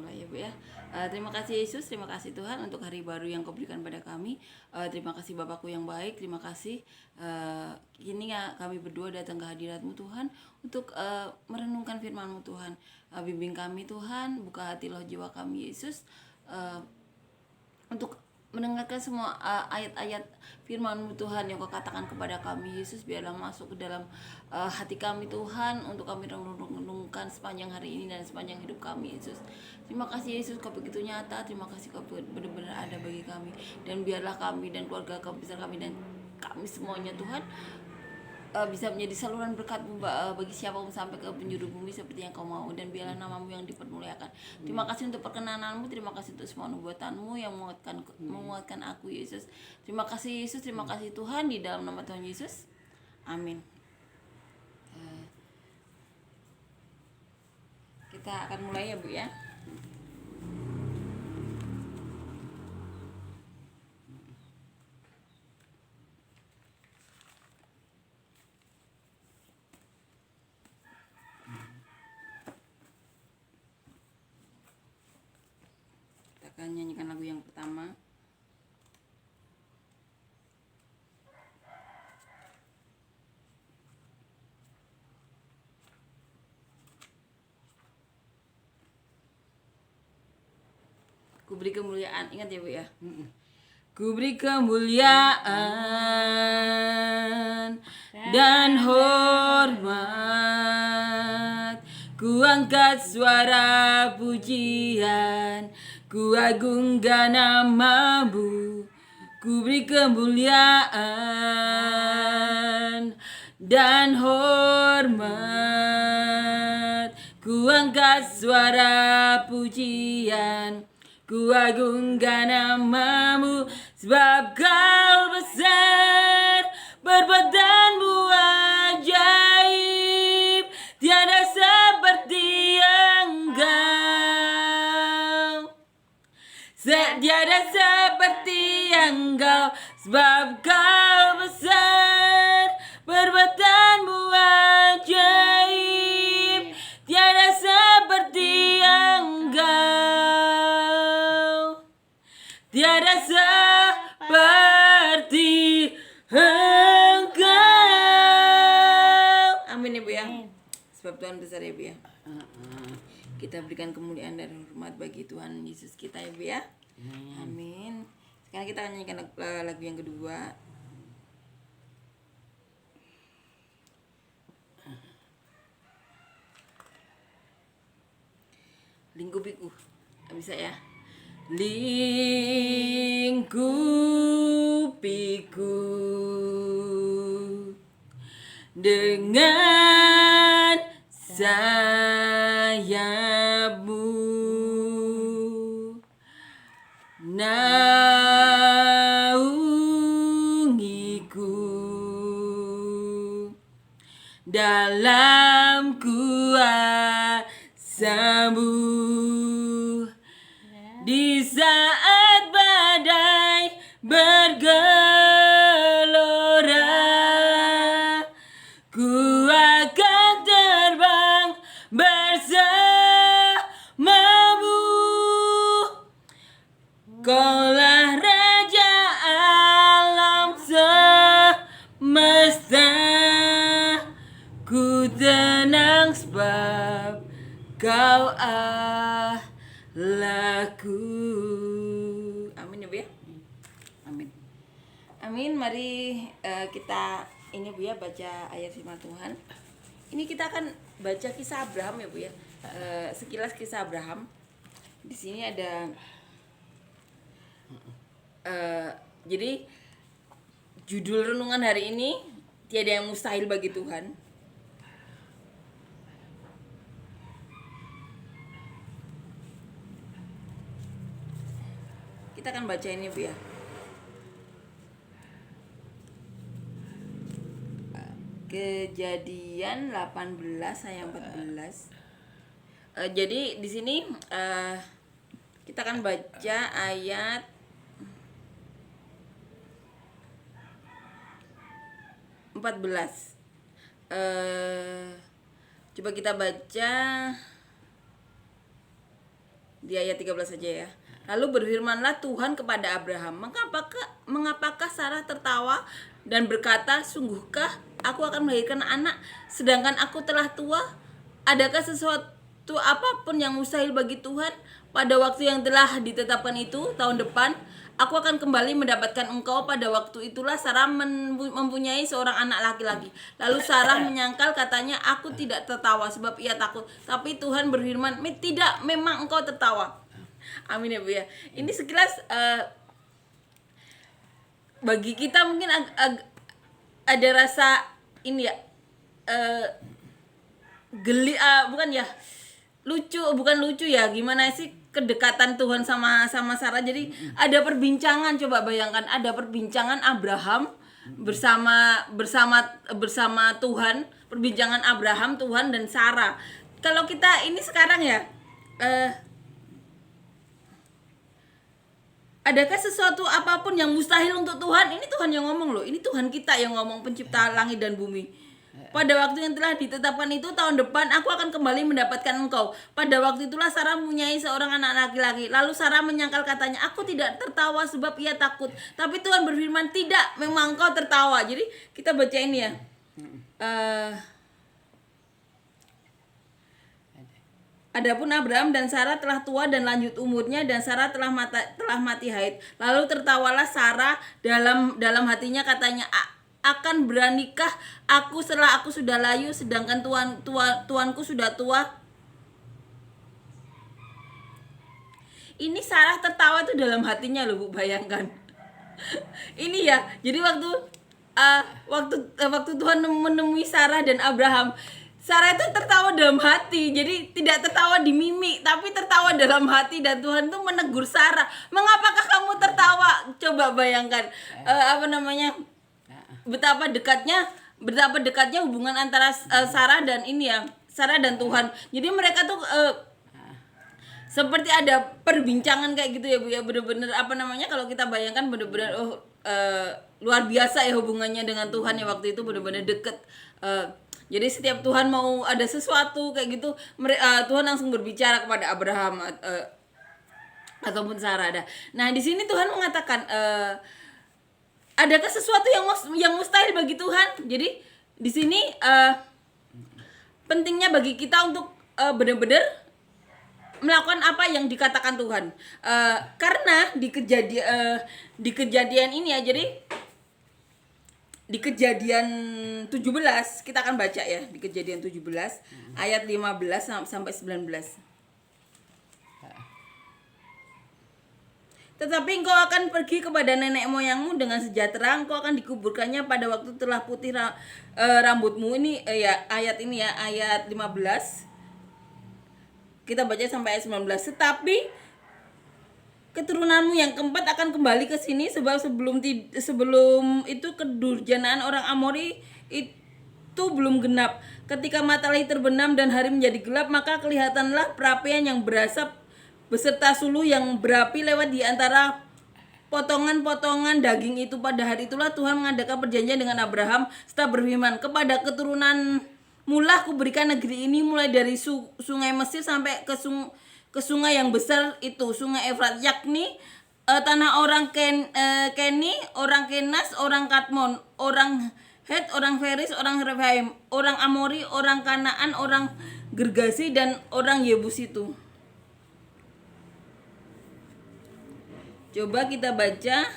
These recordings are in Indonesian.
mulai ya Bu ya. Terima kasih Yesus, terima kasih Tuhan untuk hari baru yang Kau berikan pada kami. Terima kasih Bapakku yang baik, terima kasih kini ya kami berdua datang ke hadirat-Mu Tuhan untuk merenungkan firman-Mu Tuhan. Bimbing kami Tuhan, buka hati loh jiwa kami Yesus, untuk mendengarkan semua ayat-ayat firman-Mu Tuhan yang Kau katakan kepada kami Yesus, biarlah masuk ke dalam hati kami Tuhan, untuk kami renungkan sepanjang hari ini dan sepanjang hidup kami Yesus. Terima kasih Yesus, Kau begitu nyata, terima kasih Kau benar-benar ada bagi kami, dan biarlah kami dan keluarga kami besar kami dan kami semuanya Tuhan bisa menjadi saluran berkat-Mu bagi siapapun sampai ke penjuru bumi seperti yang Kau mau, dan biarlah nama-Mu yang dipermuliakan. Terima kasih untuk perkenanan-Mu, terima kasih untuk semua nubuatan-Mu yang menguatkan aku Yesus. Terima kasih Yesus, terima kasih Tuhan, di dalam nama Tuhan Yesus. Amin. Kita akan mulai ya Bu ya. Kita akan nyanyikan lagu yang pertama. Ku beri kemuliaan, ingat ya Bu ya. Ku beri kemuliaan dan hormat, ku angkat suara pujian, ku agungkan nama-Mu. Ku beri kemuliaan dan hormat, ku angkat suara pujian, ku agungkan nama-Mu, sebab Kau besar, perbuatan-Mu ajaib, tiada seperti Engkau, tiada seperti Engkau, sebab Kau besar, perbuatan-Mu ajaib, tiada seperti Engkau, tiada seperti Engkau. Amin ya Bu ya. Sebab Tuhan besar ya Bu ya. Kita berikan kemuliaan dan hormat bagi Tuhan Yesus kita ya Bu ya. Amin. Sekarang kita akan nyanyikan lagu yang kedua. Lingkupiku, bisa ya? Lingkupiku dengan sayap-Mu, naungiku dalam kuasa-Mu, di saat badai bergelora, ku akan terbang bersama-Mu. Kaulah Raja alam semesta, ku tenang sebab Kau Allahku. Amin ya Bu ya. Amin. Amin. Mari kita ini Bu ya, baca ayat firman Tuhan. Ini kita akan baca kisah Abraham ya Bu ya. Sekilas kisah Abraham. Di sini ada jadi judul renungan hari ini, tiada yang mustahil bagi Tuhan. Kita akan baca ini Bu ya. Kejadian 18 ayat 14. Jadi di sini kita akan baca ayat 14. Coba kita baca Di ayat 13 saja ya. Lalu berfirmanlah Tuhan kepada Abraham, mengapakah Sarah tertawa dan berkata, sungguhkah aku akan melahirkan anak sedangkan aku telah tua? Adakah sesuatu apapun yang mustahil bagi Tuhan? Pada waktu yang telah ditetapkan itu, tahun depan, aku akan kembali mendapatkan engkau. Pada waktu itulah Sarah mempunyai seorang anak laki-laki. Lalu Sarah menyangkal, katanya, aku tidak tertawa sebab ia takut. Tapi Tuhan berfirman, tidak, memang engkau tertawa. Amin ya Bu ya. Ini sekilas bagi kita mungkin ada rasa ini ya, geli, bukan ya, bukan lucu ya, gimana sih kedekatan Tuhan sama Sarah. Jadi ada perbincangan, coba bayangkan, ada perbincangan Abraham bersama Tuhan, perbincangan Abraham, Tuhan dan Sarah. Kalau kita ini sekarang ya, adakah sesuatu apapun yang mustahil untuk Tuhan? Ini Tuhan yang ngomong loh. Ini Tuhan kita yang ngomong, pencipta langit dan bumi. Pada waktu yang telah ditetapkan itu, tahun depan aku akan kembali mendapatkan engkau. Pada waktu itulah Sarah mempunyai seorang anak laki-laki. Lalu Sarah menyangkal, katanya, aku tidak tertawa sebab ia takut. Tapi Tuhan berfirman, tidak, memang engkau tertawa. Jadi kita baca ini ya. Adapun Abraham dan Sarah telah tua dan lanjut umurnya, dan Sarah telah mati haid. Lalu tertawalah Sarah dalam hatinya, katanya, akan beranikah aku setelah aku sudah layu, sedangkan tuanku sudah tua? Ini Sarah tertawa itu dalam hatinya loh Bu, bayangkan. Ini ya. Jadi waktu Tuhan menemui Sarah dan Abraham, Sarah itu tertawa dalam hati. Jadi tidak tertawa di mimik, tapi tertawa dalam hati. Dan Tuhan tuh menegur Sarah, mengapakah kamu tertawa? Coba bayangkan betapa dekatnya hubungan antara Sarah dan ini ya, Sarah dan Tuhan. Jadi mereka tuh seperti ada perbincangan kayak gitu ya Bu ya. Bener-bener kalau kita bayangkan bener-bener luar biasa ya hubungannya dengan Tuhan ya waktu itu, bener-bener deket. Jadi setiap Tuhan mau ada sesuatu kayak gitu, Tuhan langsung berbicara kepada Abraham ataupun Sarah. Nah di sini Tuhan mengatakan, adakah sesuatu yang mustahil bagi Tuhan? Jadi di sini pentingnya bagi kita untuk benar-benar melakukan apa yang dikatakan Tuhan. Karena di kejadian ini ya, jadi di Kejadian 17 kita akan baca ya, di Kejadian 17 ayat 15 sampai 19. Tetapi engkau akan pergi kepada nenek moyangmu dengan sejahtera, engkau akan dikuburkannya pada waktu telah putih rambutmu. Ini ayat 15. Kita baca sampai ayat 19. Tetapi keturunanmu yang keempat akan kembali ke sini, sebab sebelum itu kedurjanaan orang Amori itu belum genap. Ketika matahari terbenam dan hari menjadi gelap, maka kelihatanlah perapian yang berasap beserta suluh yang berapi lewat di antara potongan-potongan daging itu. Pada hari itulah Tuhan mengadakan perjanjian dengan Abraham serta berfirman, kepada keturunan mulah kuberikan negeri ini, mulai dari sungai Mesir sampai ke sungai yang besar itu, sungai Efrat, yakni tanah orang Keni, orang Kenas, orang Katmon, orang Het, orang Feris, orang Rephaim, orang Amori, orang Kanaan, orang Gergasi, dan orang Yebus itu. Coba kita baca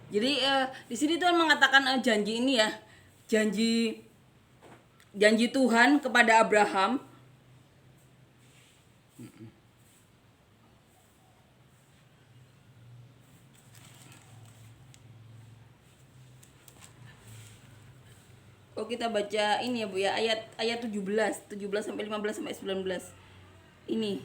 Jadi di sini Tuhan mengatakan janji ini ya, janji Tuhan kepada Abraham. Oh, kita baca ini ya Bu ya, ayat 17 sampai 15 sampai 19. ini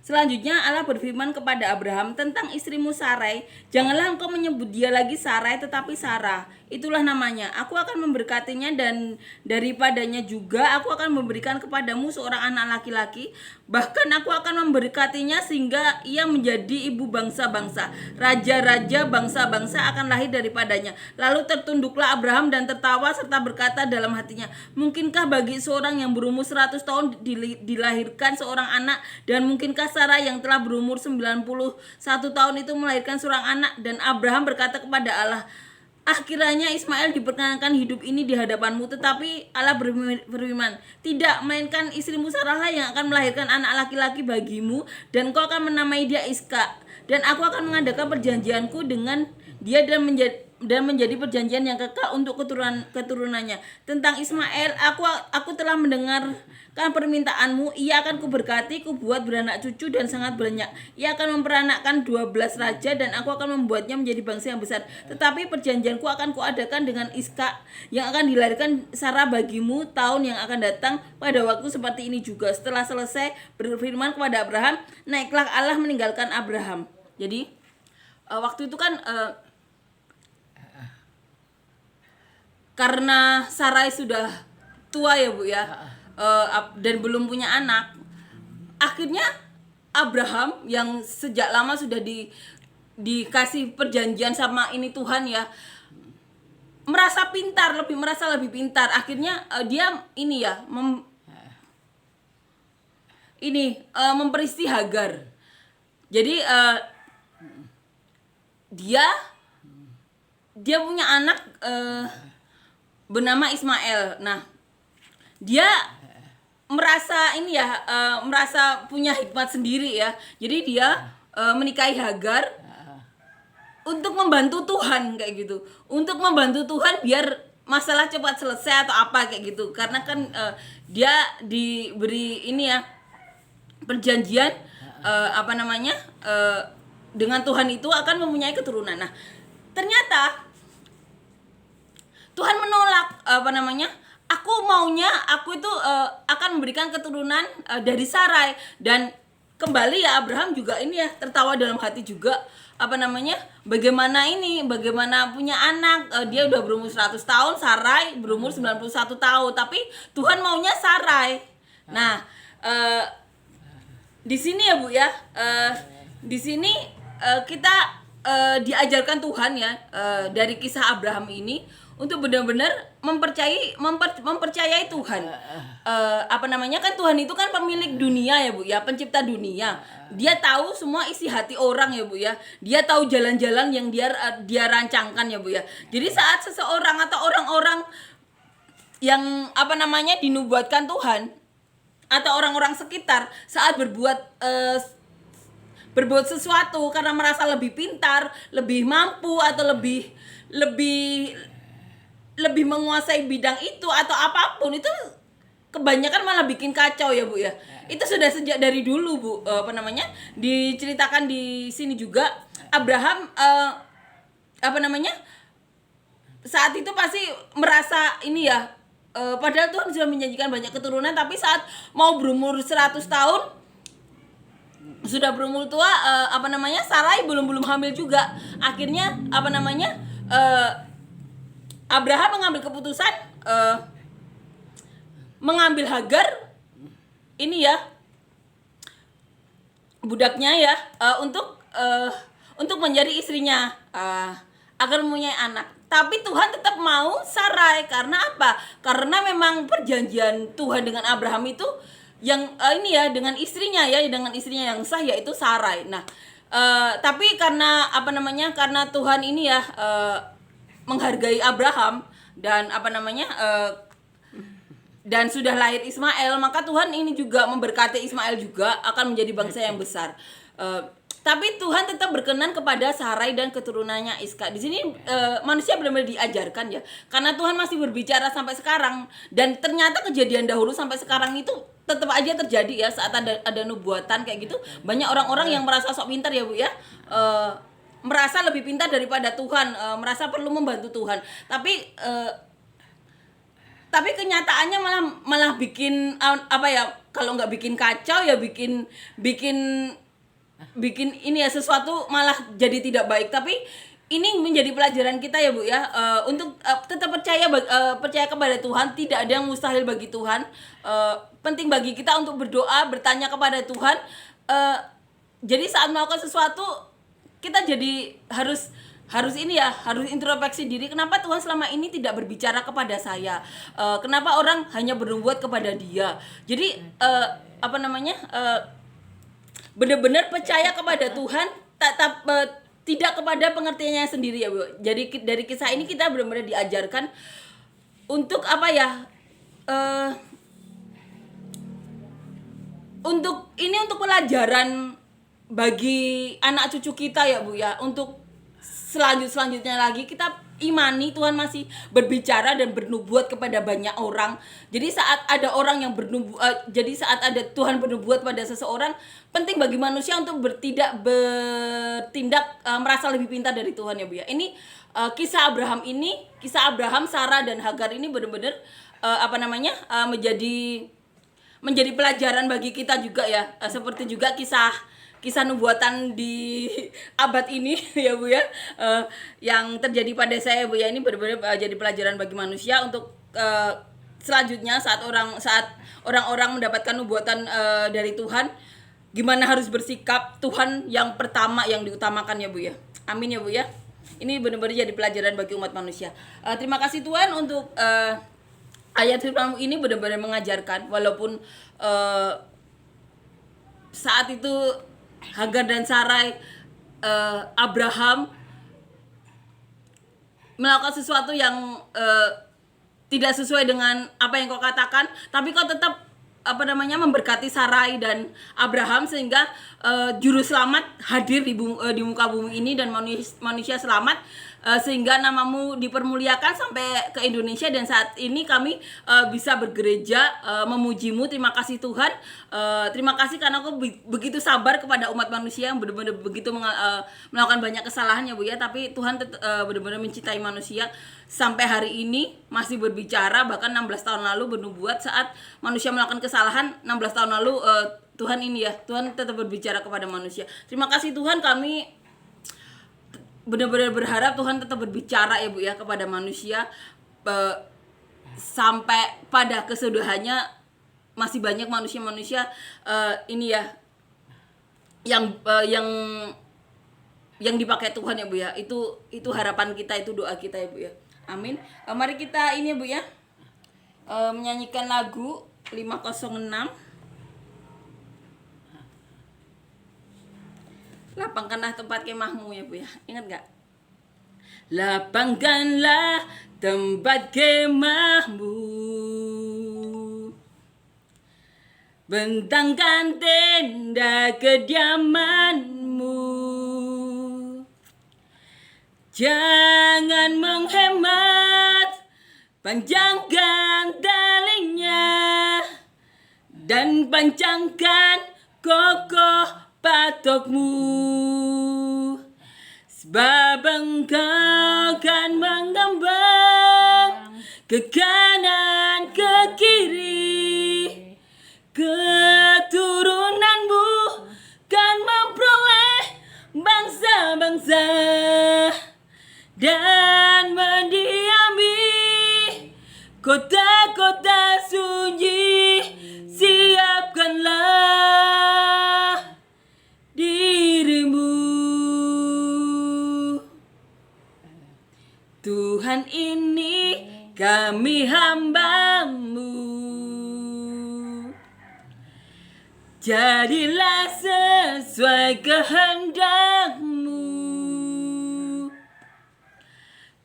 selanjutnya Allah berfirman kepada Abraham tentang istrimu Sarai, janganlah engkau menyebut dia lagi Sarai tetapi Sarah, itulah namanya. Aku akan memberkatinya dan daripadanya juga aku akan memberikan kepadamu seorang anak laki-laki. Bahkan aku akan memberkatinya sehingga ia menjadi ibu bangsa-bangsa. Raja-raja bangsa-bangsa akan lahir daripadanya. Lalu tertunduklah Abraham dan tertawa serta berkata dalam hatinya, mungkinkah bagi seorang yang berumur 100 tahun dilahirkan seorang anak, dan mungkinkah Sarah yang telah berumur 91 tahun itu melahirkan seorang anak? Dan Abraham berkata kepada Allah, kiranya Ismail diperkenankan hidup ini di hadapanmu. Tetapi Allah berfirman, tidak, melainkan istrimu Sarah yang akan melahirkan anak laki-laki bagimu, dan kau akan menamai dia Iska. Dan aku akan mengadakan perjanjianku dengan dia dan menjadi perjanjian yang kekal untuk keturunannya. Tentang Ismail, aku telah mendengarkan permintaanmu. Ia akan kuberkati, kubuat beranak cucu dan sangat banyak. Ia akan memperanakkan 12 raja dan aku akan membuatnya menjadi bangsa yang besar. Tetapi perjanjianku akan kuadakan dengan Iska yang akan dilahirkan Sarah bagimu tahun yang akan datang pada waktu seperti ini juga. Setelah selesai berfirman kepada Abraham, naiklah Allah meninggalkan Abraham. Jadi waktu itu kan karena Sarai sudah tua ya Bu ya, dan belum punya anak, akhirnya Abraham yang sejak lama sudah dikasih perjanjian sama ini Tuhan ya, merasa lebih pintar. Akhirnya dia ini ya memperistri Hagar. Jadi dia punya anak bernama Ismail. Nah, dia merasa punya hikmat sendiri ya. Jadi dia menikahi Hagar untuk membantu Tuhan kayak gitu. Untuk membantu Tuhan biar masalah cepat selesai atau apa kayak gitu. Karena kan dia diberi ini ya perjanjian dengan Tuhan itu akan mempunyai keturunan. Nah, ternyata Tuhan menolak aku itu akan memberikan keturunan dari Sarai. Dan kembali ya Abraham juga ini ya tertawa dalam hati juga, bagaimana punya anak, dia udah berumur 100 tahun, Sarai berumur 91 tahun, tapi Tuhan maunya Sarai. Nah, di sini ya Bu ya, di sini kita diajarkan Tuhan ya dari kisah Abraham ini untuk benar-benar mempercayai Tuhan. Kan Tuhan itu kan pemilik dunia ya Bu ya, pencipta dunia. Dia tahu semua isi hati orang ya Bu ya. Dia tahu jalan-jalan yang dia rancangkan ya Bu ya. Jadi saat seseorang atau orang-orang yang dinubuatkan Tuhan atau orang-orang sekitar saat berbuat sesuatu karena merasa lebih pintar, lebih mampu atau lebih menguasai bidang itu atau apapun, itu kebanyakan malah bikin kacau ya Bu ya. Itu sudah sejak dari dulu Bu, diceritakan di sini juga. Abraham saat itu pasti merasa ini ya, padahal Tuhan sudah menjanjikan banyak keturunan, tapi saat mau berumur 100 tahun sudah berumur tua, Sarai belum hamil juga. Akhirnya Abraham mengambil keputusan mengambil Hagar ini ya, budaknya ya, untuk menjadi istrinya agar mempunyai anak. Tapi Tuhan tetap mau Sarai. Karena apa? Karena memang perjanjian Tuhan dengan Abraham itu yang dengan istrinya yang sah, yaitu Sarai. Nah, tapi karena karena Tuhan ini ya menghargai Abraham dan dan sudah lahir Ismail, maka Tuhan ini juga memberkati Ismail juga akan menjadi bangsa yang besar. Tapi Tuhan tetap berkenan kepada Sarai dan keturunannya Iska. Di sini manusia benar-benar diajarkan ya, karena Tuhan masih berbicara sampai sekarang. Dan ternyata kejadian dahulu sampai sekarang itu tetap aja terjadi ya. Saat ada nubuatan kayak gitu, banyak orang-orang yang merasa sok pintar ya Bu ya, merasa lebih pintar daripada Tuhan, merasa perlu membantu Tuhan. Tapi tapi kenyataannya malah malah bikin apa ya, kalau nggak bikin kacau ya bikin bikin bikin ini ya, sesuatu malah jadi tidak baik. Tapi ini menjadi pelajaran kita ya Bu ya, untuk tetap percaya kepada Tuhan. Tidak ada yang mustahil bagi Tuhan. Penting bagi kita untuk berdoa, bertanya kepada Tuhan. Jadi saat melakukan sesuatu kita jadi harus ini ya, harus introspeksi diri. Kenapa Tuhan selama ini tidak berbicara kepada saya? Kenapa orang hanya berbuat kepada Dia? Jadi apa namanya? Benar-benar percaya kepada Tuhan, tidak kepada pengertiannya sendiri ya Bu. Jadi dari kisah ini kita benar-benar diajarkan untuk apa ya? Untuk pelajaran bagi anak cucu kita ya Bu ya. Untuk selanjutnya lagi kita imani Tuhan masih berbicara dan bernubuat kepada banyak orang. Jadi saat ada orang yang saat ada Tuhan bernubuat pada seseorang, penting bagi manusia untuk bertindak merasa lebih pintar dari Tuhan ya Bu ya. Ini kisah Abraham, Sarah dan Hagar ini benar-benar menjadi pelajaran bagi kita juga ya. Seperti juga kisah nubuatan di abad ini ya Bu ya, yang terjadi pada saya Bu ya. Ini benar-benar jadi pelajaran bagi manusia untuk selanjutnya saat orang-orang mendapatkan nubuatan dari Tuhan, gimana harus bersikap. Tuhan yang pertama yang diutamakan ya Bu ya. Amin ya Bu ya. Ini benar-benar jadi pelajaran bagi umat manusia. Terima kasih Tuhan untuk ayat firman ini benar-benar mengajarkan, walaupun saat itu Hagar dan Sarai, Abraham melakukan sesuatu yang tidak sesuai dengan apa yang kau katakan, tapi kau tetap memberkati Sarai dan Abraham sehingga juru selamat hadir di muka bumi ini dan manusia selamat, sehingga namamu dipermuliakan sampai ke Indonesia. Dan saat ini kami bisa bergereja memujimu. Terima kasih Tuhan. Terima kasih karena kau begitu sabar kepada umat manusia yang benar-benar begitu melakukan banyak kesalahan ya Bu ya. Tapi Tuhan benar-benar mencintai manusia. Sampai hari ini masih berbicara, bahkan 16 tahun lalu bernubuat saat manusia melakukan kesalahan. 16 tahun lalu Tuhan tetap berbicara kepada manusia. Terima kasih Tuhan, kami benar-benar berharap Tuhan tetap berbicara ya Bu ya kepada manusia, sampai pada kesudahannya masih banyak manusia-manusia ini ya yang dipakai Tuhan ya Bu ya. Itu harapan kita, itu doa kita ya Bu ya. Amin. Mari kita ini ya Bu ya, menyanyikan lagu 506, lapangkanlah tempat kemahmu ya Bu ya. Ingat gak? Lapangkanlah tempat kemahmu, bentangkan tenda kediamanmu, jangan menghemat, panjangkan talinya dan pancangkan kokoh patokmu, sebab engkau kan mengembang ke kanan ke kiri, keturunanmu kan memperoleh bangsa-bangsa dan mendiami kota-kota sunyi. Siapkanlah dirimu, Tuhan ini kami hambamu, jadilah sesuai kehendakmu,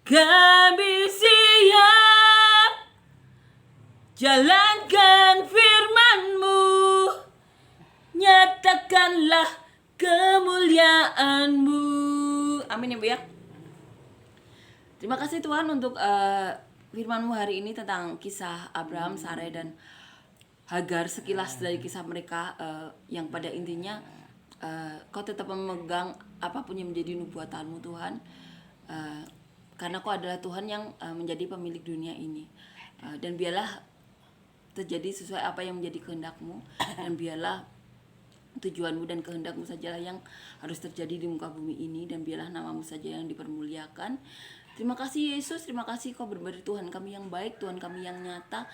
kami siap jalankan firman-Mu, nyatakanlah kemuliaan-Mu. Amin ya Bu ya. Terima kasih Tuhan untuk firman-Mu hari ini tentang kisah Abraham, Sarai dan Hagar. Sekilas dari kisah mereka, yang pada intinya Kau tetap memegang apapun yang menjadi nubuatan-Mu Tuhan, karena Kau adalah Tuhan yang menjadi pemilik dunia ini. Dan biarlah terjadi sesuai apa yang menjadi kehendak-Mu, dan biarlah tujuanmu dan kehendakmu sajalah yang harus terjadi di muka bumi ini, dan biarlah namamu saja yang dipermuliakan. Terima kasih Yesus, terima kasih Kau benar-benar Tuhan kami yang baik, Tuhan kami yang nyata.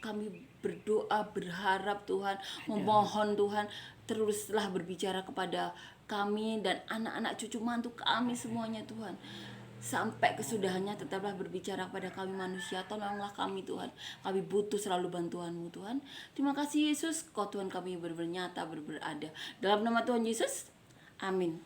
Kami berdoa, berharap Tuhan, memohon Tuhan, teruslah berbicara kepada kami dan anak-anak cucu mantu kami semuanya Tuhan. Sampai kesudahannya tetaplah berbicara kepada kami manusia. Tolonglah kami Tuhan, kami butuh selalu bantuan-Mu Tuhan. Terima kasih Yesus, Kau Tuhan kami benar-benar nyata, benar-benar ada. Dalam nama Tuhan Yesus, amin.